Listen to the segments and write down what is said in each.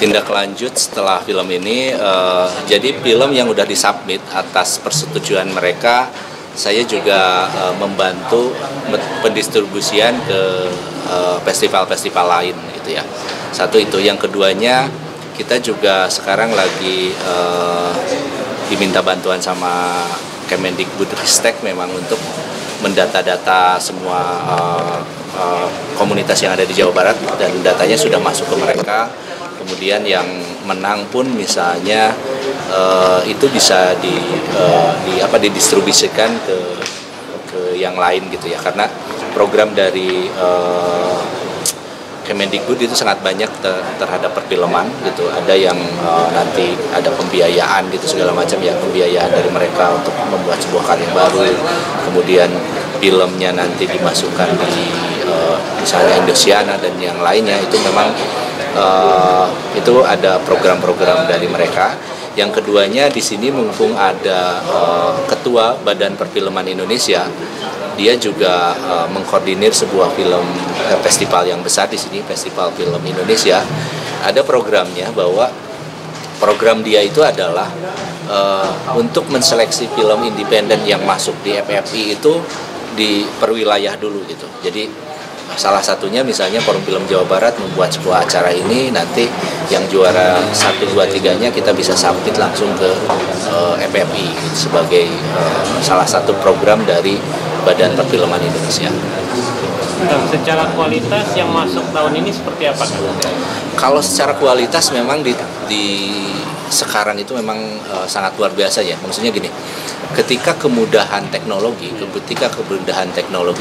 tindak lanjut setelah film ini, jadi film yang udah disubmit atas persetujuan mereka, saya juga membantu pendistribusian ke festival-festival lain gitu ya. Satu itu, yang keduanya kita juga sekarang lagi diminta bantuan sama Kemendikbudristek memang untuk mendata-data semua komunitas yang ada di Jawa Barat, dan datanya sudah masuk ke mereka. Kemudian yang menang pun misalnya itu bisa didistribusikan ke yang lain gitu ya, karena program dari Kemendikbud itu sangat banyak terhadap perfilman gitu. Ada yang nanti ada pembiayaan gitu segala macam ya, pembiayaan dari mereka untuk membuat sebuah karya baru. Kemudian filmnya nanti dimasukkan di misalnya Indosiana dan yang lainnya, itu memang itu ada program-program dari mereka. Yang keduanya di sini mumpung ada Ketua Badan Perfilman Indonesia, dia juga mengkoordinir sebuah film festival yang besar di sini, Festival Film Indonesia. Ada programnya bahwa program dia itu adalah untuk menseleksi film independen yang masuk di FFI itu di perwilayah dulu gitu. Jadi salah satunya misalnya Forum Film Jawa Barat membuat sebuah acara ini, nanti yang juara 1, 2, 3-nya kita bisa submit langsung ke FFI sebagai salah satu program dari Badan Perfilman Indonesia. Dan secara kualitas yang masuk tahun ini seperti apa? Kalau secara kualitas memang di sekarang itu memang sangat luar biasa ya. Maksudnya gini, ketika kemudahan teknologi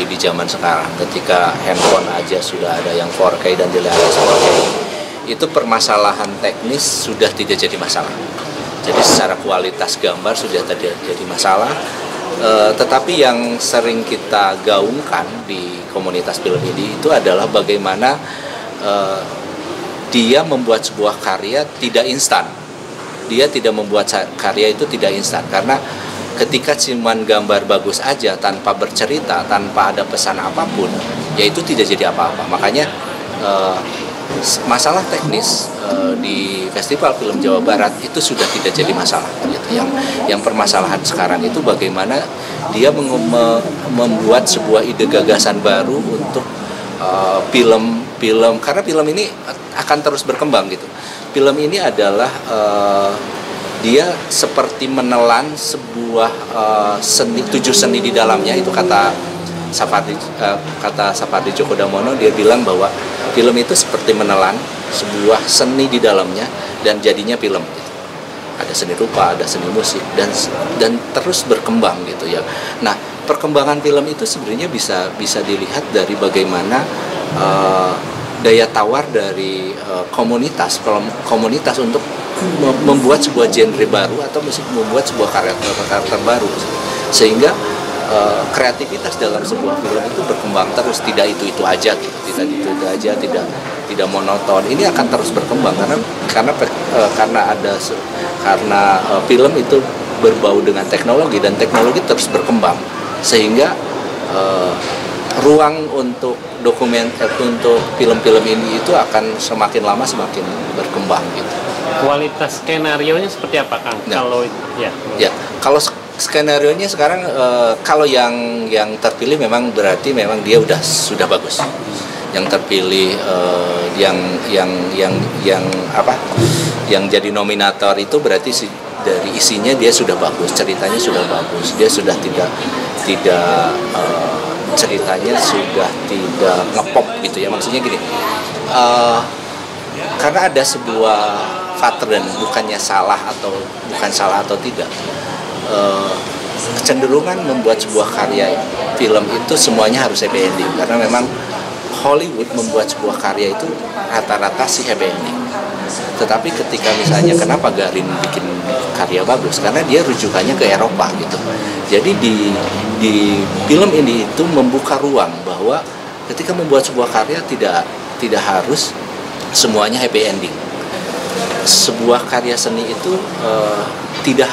di zaman sekarang, ketika handphone aja sudah ada yang 4K dan dilihat 4K, itu permasalahan teknis sudah tidak jadi masalah. Jadi secara kualitas gambar sudah tidak jadi masalah. Tetapi yang sering kita gaungkan di komunitas film ini itu adalah bagaimana dia membuat sebuah karya tidak instan. Dia tidak membuat karya itu tidak instan, karena ketika cuman gambar bagus aja tanpa bercerita, tanpa ada pesan apapun, ya itu tidak jadi apa-apa. Makanya masalah teknis di Festival Film Jawa Barat itu sudah tidak jadi masalah gitu. Yang permasalahan sekarang itu bagaimana dia membuat sebuah ide gagasan baru untuk film, karena film ini akan terus berkembang gitu. Film ini adalah dia seperti menelan sebuah seni, 7 seni di dalamnya. Itu kata Sapardi Djoko Damono, dia bilang bahwa film itu seperti menelan sebuah seni di dalamnya dan jadinya film gitu. Ada seni rupa, ada seni musik, dan terus berkembang gitu ya. Nah, perkembangan film itu sebenarnya bisa dilihat dari bagaimana daya tawar dari komunitas untuk membuat sebuah genre baru atau membuat sebuah karakter baru, sehingga kreativitas dalam sebuah film itu berkembang terus, tidak itu aja gitu, tidak monoton. Ini akan terus berkembang karena film itu berbau dengan teknologi, dan teknologi terus berkembang, sehingga ruang untuk untuk film-film ini itu akan semakin lama semakin berkembang gitu. Kualitas skenarionya seperti apa, Kang? Nah, Kalau skenarionya sekarang kalau yang terpilih memang berarti memang dia sudah bagus. Yang terpilih yang jadi nominator itu berarti dari isinya dia sudah bagus, ceritanya sudah bagus, dia sudah tidak ceritanya sudah tidak ngepop gitu ya. Maksudnya gini, karena ada sebuah pattern, bukan salah atau tidak, kecenderungan membuat sebuah karya film itu semuanya harus happy ending, karena memang Hollywood membuat sebuah karya itu rata-rata sih happy ending. Tetapi ketika misalnya kenapa Garin bikin karya bagus, karena dia rujukannya ke Eropa gitu. Jadi di film ini itu membuka ruang bahwa ketika membuat sebuah karya tidak harus semuanya happy ending. Sebuah karya seni itu tidak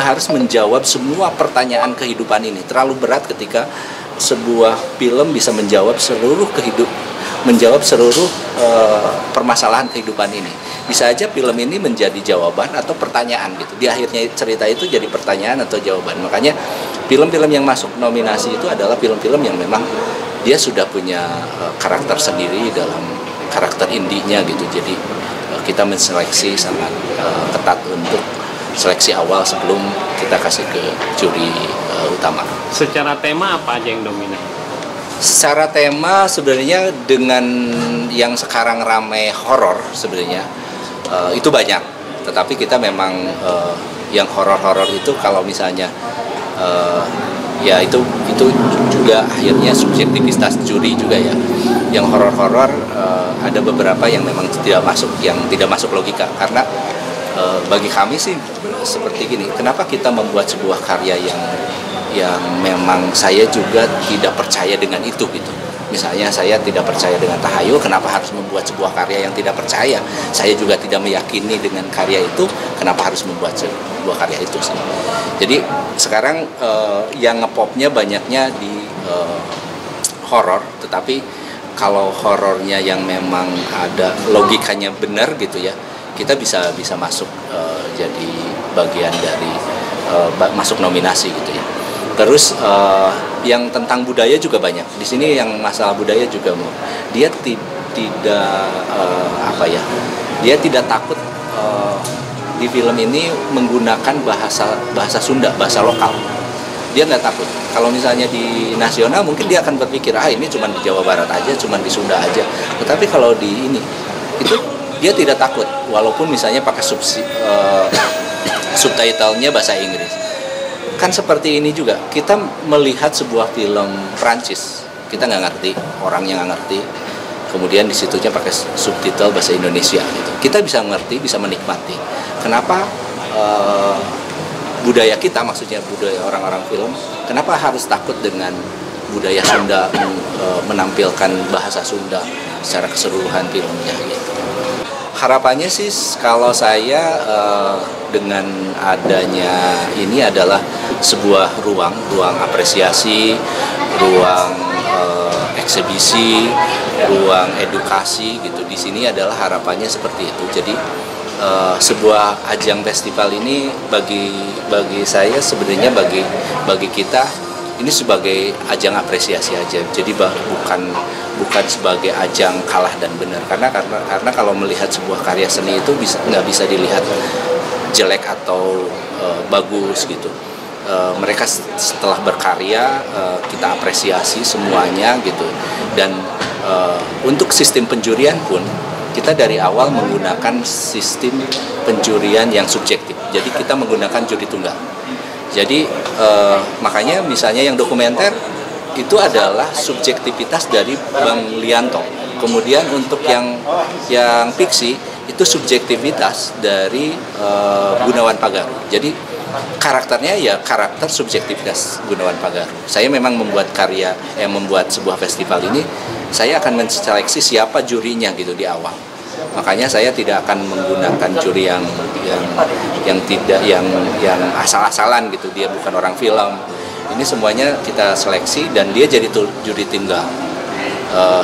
harus menjawab semua pertanyaan kehidupan ini. Terlalu berat ketika sebuah film bisa menjawab seluruh menjawab seluruh permasalahan kehidupan ini. Bisa aja film ini menjadi jawaban atau pertanyaan gitu. Di akhirnya cerita itu jadi pertanyaan atau jawaban. Makanya film-film yang masuk nominasi itu adalah film-film yang memang dia sudah punya karakter sendiri dalam karakter indie-nya gitu. Jadi kita menseleksi sangat ketat untuk seleksi awal sebelum kita kasih ke juri utama. Secara tema apa aja yang dominan? Secara tema sebenarnya dengan yang sekarang ramai horor sebenarnya itu banyak. Tetapi kita memang yang horor-horor itu kalau misalnya ya itu juga akhirnya subjektivitas juri juga ya. Yang horor-horor ada beberapa yang memang tidak masuk logika karena bagi kami sih seperti gini. Kenapa kita membuat sebuah karya yang memang saya juga tidak percaya dengan itu gitu. Misalnya saya tidak percaya dengan tahayul, kenapa harus membuat sebuah karya yang tidak percaya? Saya juga tidak meyakini dengan karya itu, kenapa harus membuat sebuah karya itu sih? Jadi sekarang yang ngepopnya banyaknya di horor, tetapi kalau horornya yang memang ada logikanya benar gitu ya, kita bisa masuk jadi bagian dari masuk nominasi gitu ya. Terus yang tentang budaya juga banyak. Di sini yang masalah budaya juga dia tidak dia tidak takut di film ini menggunakan bahasa Sunda, bahasa lokal. Dia nggak takut. Kalau misalnya di nasional mungkin dia akan berpikir ini cuma di Jawa Barat aja, cuma di Sunda aja. Tetapi kalau di ini itu dia tidak takut, walaupun misalnya pakai subtitlenya bahasa Inggris. Kan seperti ini juga, kita melihat sebuah film Prancis, kita nggak ngerti, orangnya nggak ngerti, kemudian di situnya pakai subtitle bahasa Indonesia gitu. Kita bisa ngerti, bisa menikmati. Kenapa budaya kita, maksudnya budaya orang-orang film, kenapa harus takut dengan budaya Sunda menampilkan bahasa Sunda secara keseluruhan filmnya gitu. Harapannya sih kalau saya dengan adanya ini adalah sebuah ruang apresiasi, ruang eksibisi, ruang edukasi gitu. Di sini adalah harapannya seperti itu. Jadi sebuah ajang festival ini bagi saya sebenarnya bagi kita ini sebagai ajang apresiasi aja. Jadi bukan sebagai ajang kalah dan benar karena kalau melihat sebuah karya seni itu nggak bisa dilihat jelek atau bagus gitu. Mereka setelah berkarya kita apresiasi semuanya gitu. Dan untuk sistem penjurian pun kita dari awal menggunakan sistem penjurian yang subjektif. Jadi kita menggunakan juri tunggal. Jadi makanya misalnya yang dokumenter itu adalah subjektivitas dari Bang Lianto. Kemudian untuk yang fiksi itu subjektivitas dari Gunawan Pagaru. Jadi karakternya ya karakter subjektivitas Gunawan Pagaru. Saya memang membuat membuat sebuah festival ini, saya akan menseleksi siapa jurinya gitu di awal. Makanya saya tidak akan menggunakan juri yang asal-asalan gitu. Dia bukan orang film. Ini semuanya kita seleksi dan dia jadi juri tunggal.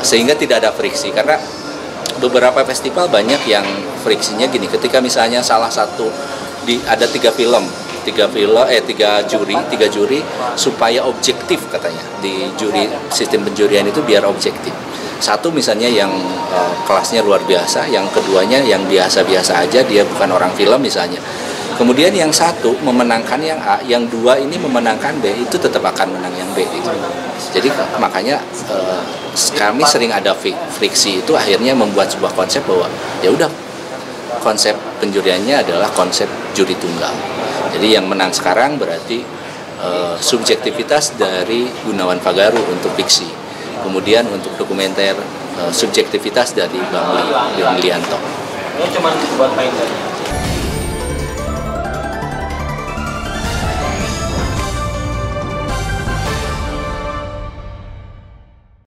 Sehingga tidak ada friksi karena beberapa festival banyak yang friksinya gini. Ketika misalnya salah satu ada tiga juri supaya objektif katanya. Di juri sistem penjurian itu biar objektif. Satu misalnya yang kelasnya luar biasa, yang keduanya yang biasa-biasa aja, dia bukan orang film misalnya. Kemudian yang satu memenangkan yang A, yang dua ini memenangkan B, itu tetap akan menang yang B gitu. Jadi makanya kami sering ada friksi itu akhirnya membuat sebuah konsep bahwa ya udah konsep penjuriannya adalah konsep juri tunggal. Jadi yang menang sekarang berarti subjektivitas dari Gunawan Pagaru untuk fiksi. Kemudian untuk dokumenter subjektivitas dari Bang Lianto. Ini cuma buat main.